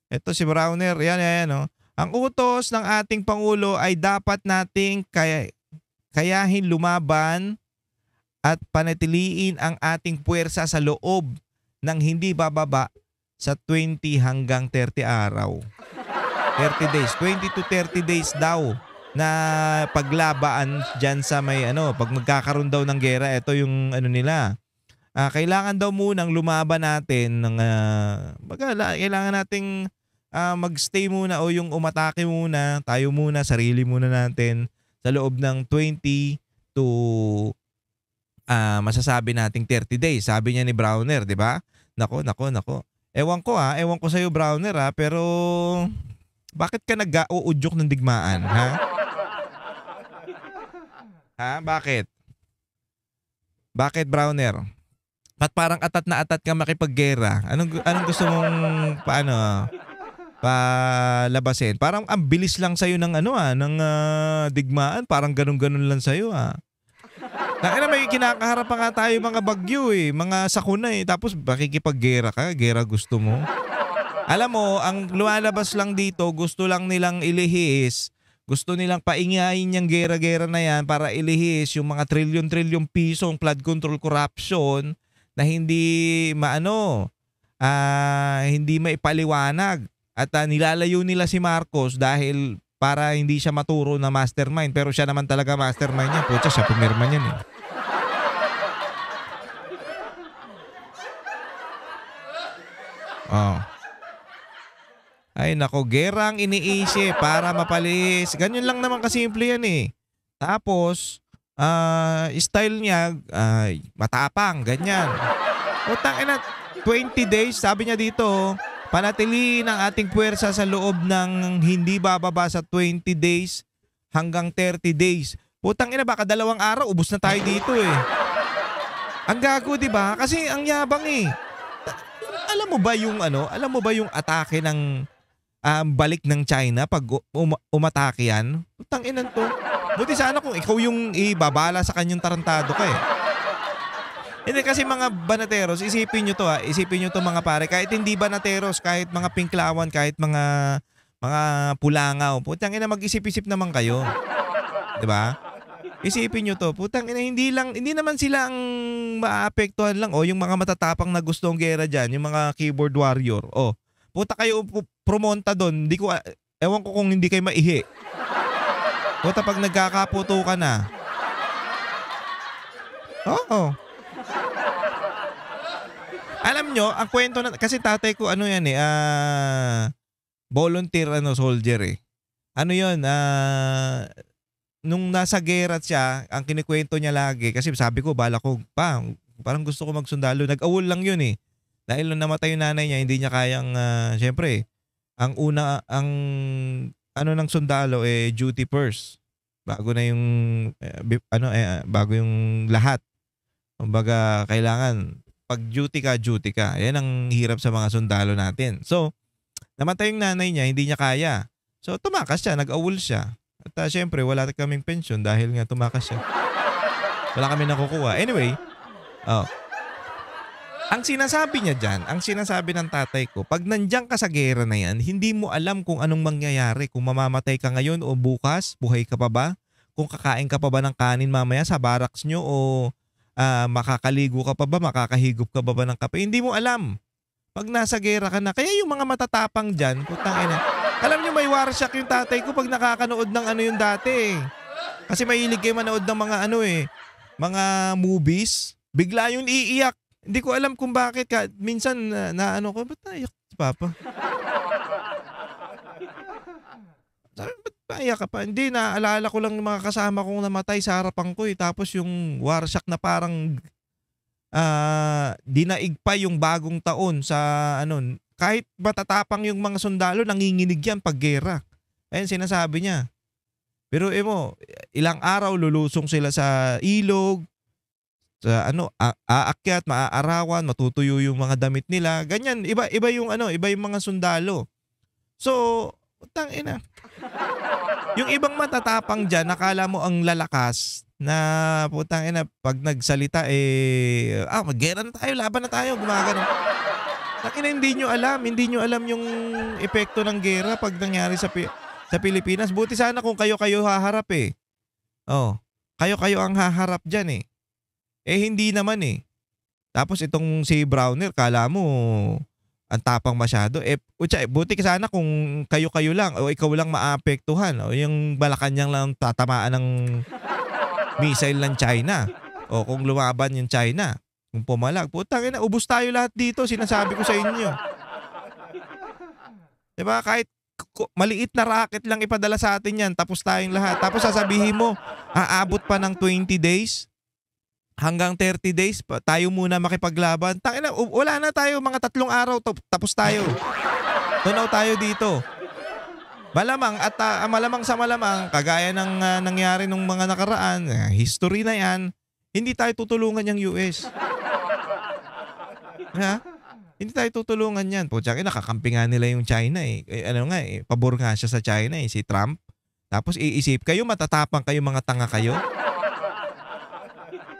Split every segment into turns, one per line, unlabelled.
Ito si Browner, yan, yan, no? Ang utos ng ating Pangulo ay dapat nating kayahin lumaban at panatiliin ang ating puwersa sa loob ng hindi bababa sa 20 hanggang 30 araw. 30 days, 20 to 30 days daw na paglabaan dyan sa may pag magkakaroon daw ng gera, ito yung nila. Kailangan daw munang lumaban natin ng kailangan nating magstay muna o yung umatake muna, tayo muna, sarili muna natin sa loob ng 20 to masasabi nating 30 days. Sabi niya ni Browner, 'di ba? Nako. Ewan ko sa iyo Browner pero bakit ka nag-uudyok ng digmaan, ha? Ha, bakit? Bakit Browner? Ba't parang atat na atat ka makipaggera? Anong gusto mong palabasin? Parang ang bilis lang sa'yo ng digmaan. Parang ganun-ganun lang sa'yo, ha? May kinakaharap pa nga tayo mga bagyo eh. Mga sakuna eh. Tapos makikipaggera ka? Gera gusto mo? Alam mo, ang lumalabas lang dito, gusto lang nilang ilihis. Gusto nilang paingayin yung gera-gera na yan para ilihis yung mga trilyon-trilyon pisong flood control corruption na hindi hindi maipaliwanag. At nilalayo nila si Marcos dahil para hindi siya maturo na mastermind. Pero siya naman talaga mastermind niya. Pucha, siya pumirma niyan eh. Oh. Ay nako, gera ang iniisip para mapalis. Ganyan lang naman kasimple yan eh. Tapos, style niya, matapang, ganyan. Utang ina, 20 days, sabi niya dito, panatiliin ang ating puwersa sa loob ng hindi bababa sa 20 days hanggang 30 days. Putang ina, baka 2 araw, ubos na tayo dito eh. Ang gago, di ba? Kasi ang yabang eh. Alam mo ba yung atake ng balik ng China pag umatake yan? Putang ina to. Buti sana kung ikaw yung ibabala sa kanyang tarantado ka eh. Hindi kasi mga banateros, isipin nyo to isipin nyo to mga pare, kahit hindi banateros, kahit mga pinklawan, kahit mga pulangaw, putang ina mag-isip-isip naman kayo. 'Di ba? Isipin nyo to, putang ina hindi naman sila ang maapektuhan lang yung mga matatapang na gustong gera diyan, yung mga keyboard warrior. Puta kayo promonta doon, ewan ko kung hindi kayo maihi. Puta pag nagkakaputo ka na. Oo. Alam nyo, ang kwento na, kasi tatay ko volunteer soldier eh. Nung nasa gera siya, ang kinikwento niya lagi, kasi sabi ko, bala ko, parang gusto ko magsundalo. Nag-awol lang yun eh. Dahil nung namatay yung nanay niya, hindi niya kayang, syempre, ng sundalo duty first. Bago na yung, bago yung lahat. Kumbaga, kailangan, pag duty ka. Yan ang hirap sa mga sundalo natin. So, namatay yung nanay niya, hindi niya kaya. So, tumakas siya, nag-awol siya. At syempre, wala kaming pensyon dahil nga tumakas siya. Wala kami nakukuha. Anyway, ang sinasabi niya dyan, ang sinasabi ng tatay ko, pag nandiyan ka sa gera na yan, hindi mo alam kung anong mangyayari. Kung mamamatay ka ngayon o bukas, buhay ka pa ba? Kung kakain ka pa ba ng kanin mamaya sa barracks nyo o makakaligo ka pa ba? Makakahigop ka ba ng kape? Hindi mo alam. Pag nasa gera ka na. Kaya yung mga matatapang dyan, putang ina. Alam nyo may warsyak yung tatay ko pag nakakanood ng yung dati. Kasi mahilig kayo manood ng mga mga movies. Bigla yung iiyak. Hindi ko alam kung bakit. Minsan ko, ba't naiyak si Papa? Sabi, ba't naiyak ka pa? Hindi, naaalala ko lang ng mga kasama kong namatay sa harapan ko Tapos yung warsyak na parang dinaig pa yung bagong taon sa kahit matatapang yung mga sundalo, nanginginig yan pag gera. Ayun sinasabi niya. Pero ilang araw lulusong sila sa ilog, sa aakyat, maaarawan, matutuyo yung mga damit nila. Ganyan, iba yung mga sundalo. So, utang ina. Yung ibang matatapang diyan, nakala mo ang lalakas na putang ina pag nagsalita maggera na tayo, laban na tayo, gumagano. Tangina, hindi nyo alam yung epekto ng gera pag nangyari sa Pilipinas. Buti sana kung kayo-kayo haharap eh. Oh, kayo-kayo ang haharap diyan eh. Eh hindi naman eh. Tapos itong si Browner, kala mo ang tapang masyado. Buti ka sana kung kayo-kayo lang o ikaw lang maapektuhan o yung Malacanang lang tatamaan ng missile ng China. O kung lumaban yung China, kung pumalag, putang ina, ubos tayo lahat dito, sinasabi ko sa inyo. 'Di ba? Kahit maliit na rocket lang ipadala sa atin yan, tapos tayong lahat. Tapos sasabihin mo, aabot pa ng 20 days hanggang 30 days pa, tayo muna makipaglaban. Tangina, wala na tayo, mga 3 araw tapos tayo. Tunaw tayo dito. Malamang at malamang sa malamang, kagaya ng nangyari nung mga nakaraan, history na yan, hindi tayo tutulungan yung US. Ha? Hindi tayo tutulungan yan. Putsaka, nakakampi nga nila yung China eh. Pabor nga siya sa China eh, si Trump. Tapos iisip kayo, matatapang kayo, mga tanga kayo.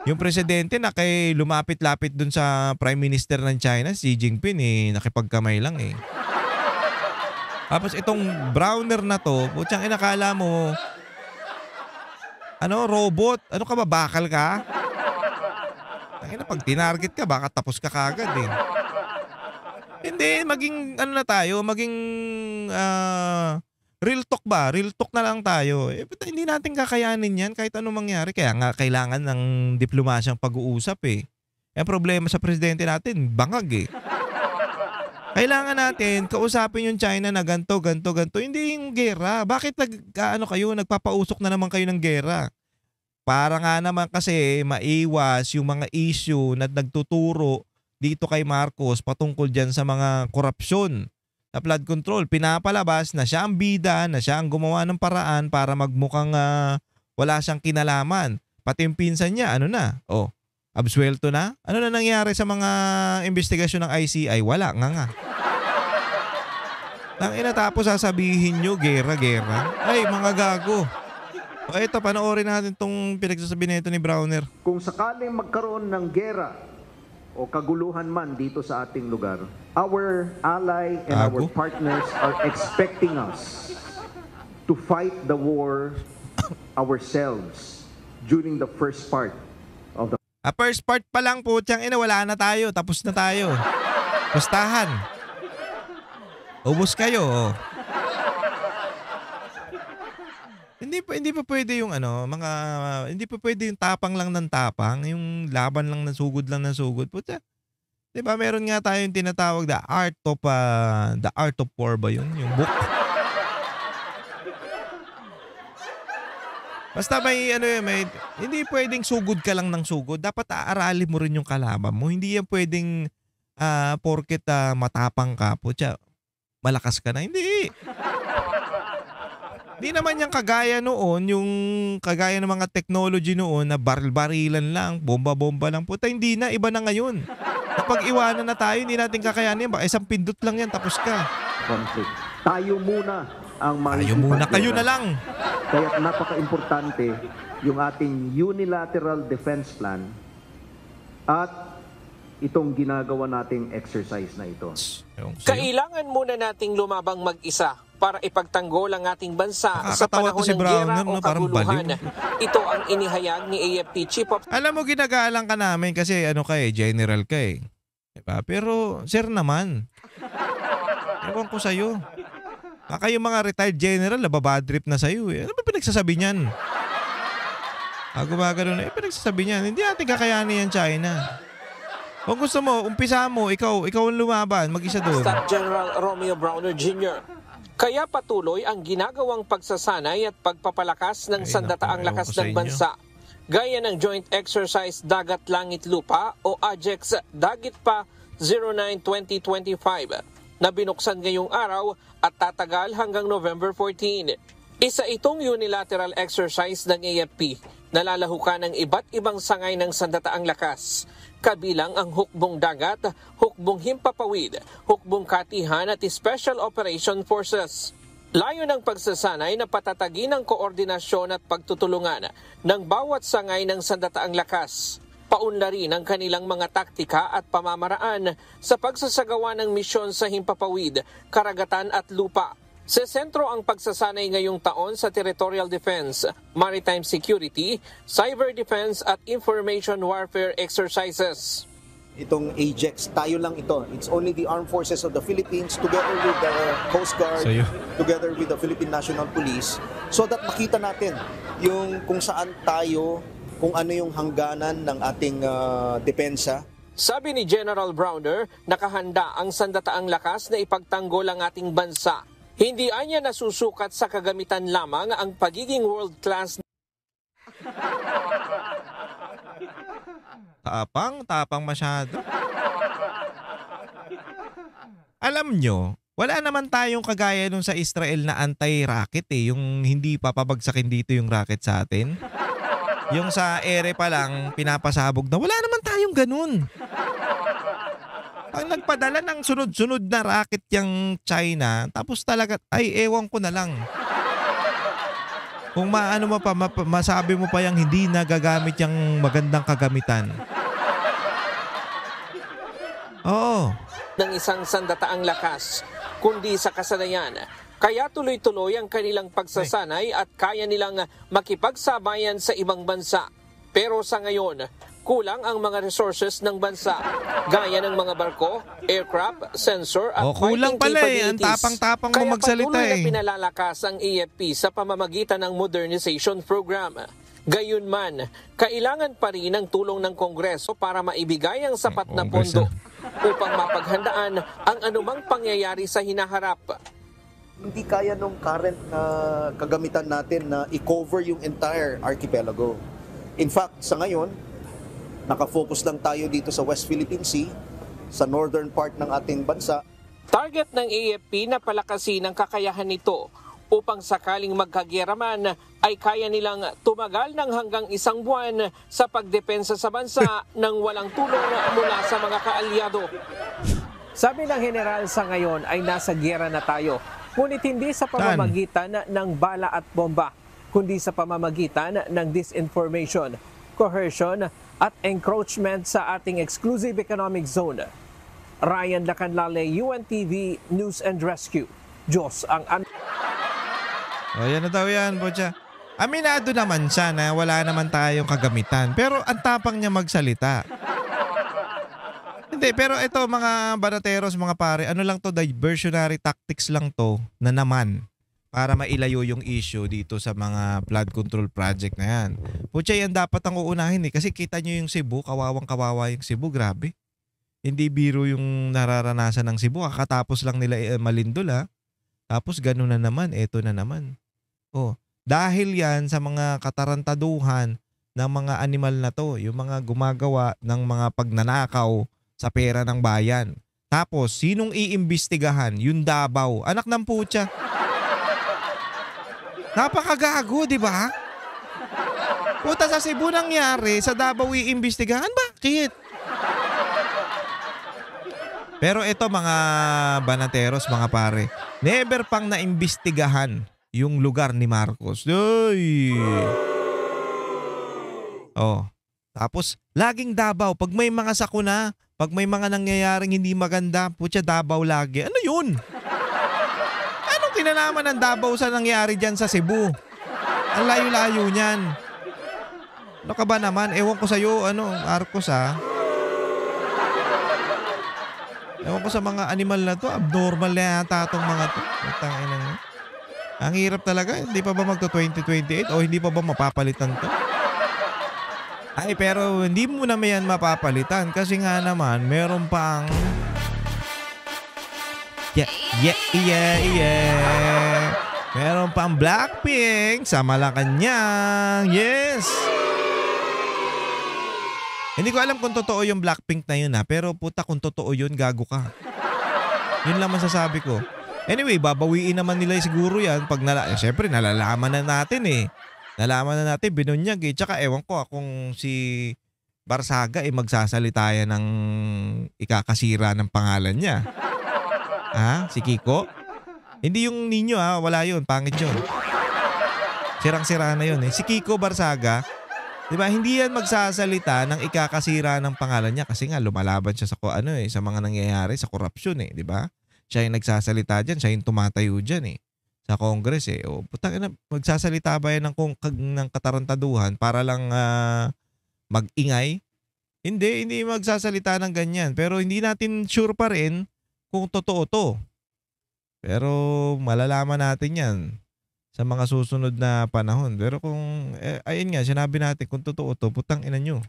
Yung presidente na kay lumapit-lapit dun sa Prime Minister ng China, Xi Jinping eh, nakipagkamay lang eh. Tapos itong Browner na to, putsang inakala mo, robot? Ano ka ba, bakal ka? Pag tinarget ka, baka tapos ka kagad eh. Hindi, maging real talk ba? Real talk na lang tayo. Hindi natin kakayanin yan kahit anong mangyari. Kaya nga kailangan ng diplomasyang pag-uusap eh. Ang problema sa presidente natin, bangag eh. Kailangan natin kausapin yung China na ganto. Hindi yung gera. Bakit nagpapausok na naman kayo ng gera? Para nga naman kasi maiwas yung mga issue na nagtuturo dito kay Marcos patungkol dyan sa mga korupsyon na flood control. Pinapalabas na siya ang bida, na siya ang gumawa ng paraan para magmukhang wala siyang kinalaman. Pati yung pinsan niya, absuelto na? Ano na nangyari sa mga investigasyon ng ICI? Wala nga. Tapos sasabihin nyo, gera. Ay, mga gago. O eto, panoorin natin itong pinagsasabi nito ni Browner.
Kung sakaling magkaroon ng gera o kaguluhan man dito sa ating lugar, our ally and our partners are expecting us to fight the war ourselves during the first part of the...
First part pa lang po, wala na tayo. Tapos na tayo. Pustahan. Ubus kayo. Hindi pa pwede yung hindi pa pwede yung tapang lang ng tapang, yung laban lang ng sugod lang ng sugod. Puta. 'Di ba meron nga tayong tinatawag the art of war ba yun? Yung book. Basta hindi pwedeng sugod ka lang ng sugod. Dapat aaralin mo rin yung kalaban mo. Hindi yan pwedeng porket matapang ka, putya, malakas ka na. Hindi. Di naman yung kagaya noon, yung kagaya ng mga technology noon na baril-barilan lang, bomba-bomba lang. Puta, hindi na. Iba na ngayon. Kapag iwanan na tayo, hindi natin kakayanin. Baka isang pindot lang yan, tapos ka.
Conflict. Tayo muna ang
Tayo muna, kayo na lang.
Kaya napaka-importante yung ating unilateral defense plan at itong ginagawa nating exercise na ito.
Kailangan muna nating lumabang mag-isa para ipagtanggol ang ating bansa sa panahon ng gera o kaguluhan. Ito ang inihayag ni AFP Chief of...
Alam mo, ginagalang ka namin kasi general ka eh. Diba? Pero sir naman, ewan ko sa'yo. Baka yung mga retired general, nababadrip na sa'yo eh. Ano ba pinagsasabi niyan? Gumagano na, pinagsasabi niyan. Hindi natin kakayanin yan, China. Kung gusto mo, umpisa mo, ikaw ang lumaban, mag-isa doon.
Staff General Romeo Browner Jr. Kaya patuloy ang ginagawang pagsasanay at pagpapalakas ng sandataang lakas ng bansa. Gaya ng Joint Exercise Dagat Langit Lupa o AJEX Dagit Pa 09-2025 na binuksan ngayong araw at tatagal hanggang November 14. Isa itong unilateral exercise ng AFP na lalahukan ng iba't ibang sangay ng sandataang lakas, kabilang ang hukbong dagat, hukbong himpapawid, hukbong katihan at Special Operation Forces. Layo ng pagsasanay na patatagin ang koordinasyon at pagtutulungan ng bawat sangay ng sandataang lakas. Paunlari ng kanilang mga taktika at pamamaraan sa pagsasagawa ng misyon sa himpapawid, karagatan at lupa. Sa sentro ang pagsasanay ngayong taon sa territorial defense, maritime security, cyber defense at information warfare exercises.
Itong Ajax, tayo lang ito. It's only the Armed Forces of the Philippines together with the Coast Guard, together with the Philippine National Police, so that makita natin yung kung saan tayo, kung ano yung hangganan ng ating depensa.
Sabi ni General Browner, nakahanda ang sandataang lakas na ipagtanggol ang ating bansa. Hindi anya nasusukat sa kagamitan lamang ang pagiging world-class.
Tapang masyado. Alam nyo, wala naman tayong kagaya nung sa Israel na anti-rocket yung hindi papabagsakin dito yung rocket sa atin. Yung sa ere pa lang, pinapasabog na. Wala naman tayong ganun. Ang nagpadala ng sunod-sunod na rocket yung China, tapos talaga, ay ewan ko na lang. Kung maano mo pa, masabi mo pa yung hindi nagagamit yung magandang kagamitan. Oo.
Ng isang sandataang lakas, kundi sa kasanayan. Kaya tuloy-tuloy ang kanilang pagsasanay at kaya nilang makipagsabayan sa ibang bansa. Pero sa ngayon, kulang ang mga resources ng bansa, gaya ng mga barko, aircraft, sensor at
kulang
fighting
pala
capabilities.
Ang tapang-tapang mo magsalita
Kaya patuloy na pinalalakas ang AFP sa pamamagitan ng modernization program. Gayunman, kailangan pa rin ang tulong ng Kongreso para maibigay ang sapat na pondo upang mapaghandaan ang anumang pangyayari sa hinaharap.
Hindi kaya nung current na kagamitan natin na i-cover yung entire archipelago. In fact, sa ngayon, nakafocus lang tayo dito sa West Philippine Sea, sa northern part ng ating bansa.
Target ng AFP na palakasin ang kakayahan nito upang sakaling magkagyera man ay kaya nilang tumagal ng hanggang 1 buwan sa pagdepensa sa bansa nang walang tulong mula sa mga kaalyado. Sabi ng general, sa ngayon ay nasa gyera na tayo, ngunit hindi sa pamamagitan ng bala at bomba, kundi sa pamamagitan ng disinformation, coercion at encroachment sa ating exclusive economic zone. Ryan Lacanlale, UNTV News and Rescue. Diyos ang
yan na daw yan, Bocha. Aminado naman siya na wala naman tayong kagamitan. Pero ang tapang niya magsalita. Hindi, pero ito mga barateros, mga pare, ano lang to, diversionary tactics lang to na naman para mailayo yung issue dito sa mga flood control project na yan. Pucha, yan dapat ang uunahin kasi kita nyo yung Cebu, kawawang-kawawa yung Cebu, grabe. Hindi biro yung nararanasan ng Cebu, kakatapos lang nila malindol Tapos gano'n na naman, eto na naman. Dahil yan sa mga katarantaduhan ng mga animal na to, yung mga gumagawa ng mga pagnanakaw sa pera ng bayan. Tapos, sinong iimbestigahan? Yung Davao. Anak ng putya. Napakagago, di ba? Puta, sa Cebu nangyari, sa Davao iimbestigahan? Bakit? Pero ito mga banateros, mga pare, never pang naimbestigahan yung lugar ni Marcos. Uy! Tapos, laging Davao. Pag may mga sakuna, pag may mga nangyayaring hindi maganda, putya Davao lagi. Ano yun? Anong kinalaman ng Davao sa nangyari dyan sa Cebu? Ang layo-layo niyan. Ano ka ba naman? Ewan ko sa'yo, Marcos Ewan ko sa mga animal na to, abnormal na yata itong mga to. Ang hirap talaga, hindi pa ba magto-2028 o hindi pa ba mapapalitan to? Ay, pero hindi mo na yan mapapalitan kasi nga naman, meron pang... Meron pang Blackpink sa Malacanang. Yes! Hindi ko alam kung totoo yung Blackpink na yun pero puta kung totoo yun, gago ka. Yun lang masasabi ko. Anyway, babawiin naman nila siguro yan pag syempre nalalaman na natin Nalaman na natin, binunyag Tsaka ewan ko kung si Barsaga magsasalita yan ng ikakasira ng pangalan niya. Si Kiko? Hindi yung ninyo wala yun, pangit yun. Sirang-sira na yun Si Kiko Barsaga, 'Di ba? Hindi yan magsasalita ng ikakasira ng pangalan niya kasi nga lumalaban siya sa sa mga nangyayari sa korupsyon 'di ba? Siya yung nagsasalita diyan, siya yung tumatayo diyan sa Congress O putang ina, magsasalita ba yan ng katarantaduhan para lang mag-ingay? Hindi magsasalita ng ganyan. Pero hindi natin sure pa rin kung totoo to. Pero malalaman natin yan sa mga susunod na panahon. Pero kung, ayun nga, sinabi natin kung totoo to, putang ina nyo.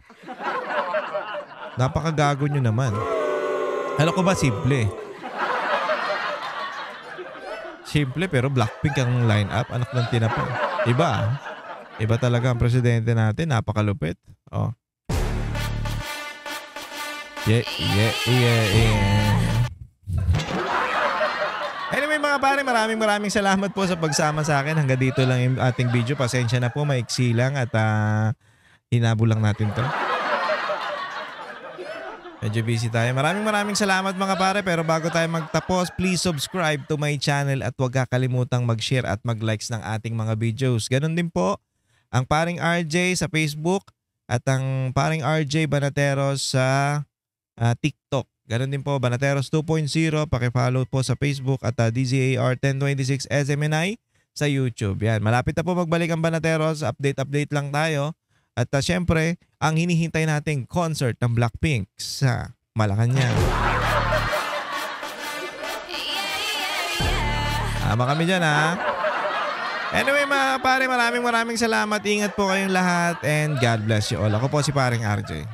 Napakagago nyo naman. Alam ko ba, simple. Simple pero Blackpink ang line-up, anak ng tinapa. Iba talaga ang presidente natin, napakalupit. Yeah. Anyway mga pare, maraming salamat po sa pagsama sa akin. Hanggang dito lang yung ating video. Pasensya na po, maiksi lang at hinabol lang natin to. Medyo busy tayo. Maraming salamat mga pare. Pero bago tayo magtapos, please subscribe to my channel at huwag kakalimutang mag-share at mag-likes ng ating mga videos. Ganon din po ang paring RJ sa Facebook at ang paring RJ Banateros sa TikTok. Ganon din po, Banateros 2.0. Pakifollow po sa Facebook at DZAR 1026 SMNI sa YouTube. Yan. Malapit na po magbalik ang Banateros. Update lang tayo. At syempre, ang hinihintay nating concert ng Blackpink sa Malacanang. Tama kami dyan Anyway mga pare, maraming salamat. Ingat po kayong lahat and God bless you all. Ako po si paring RJ.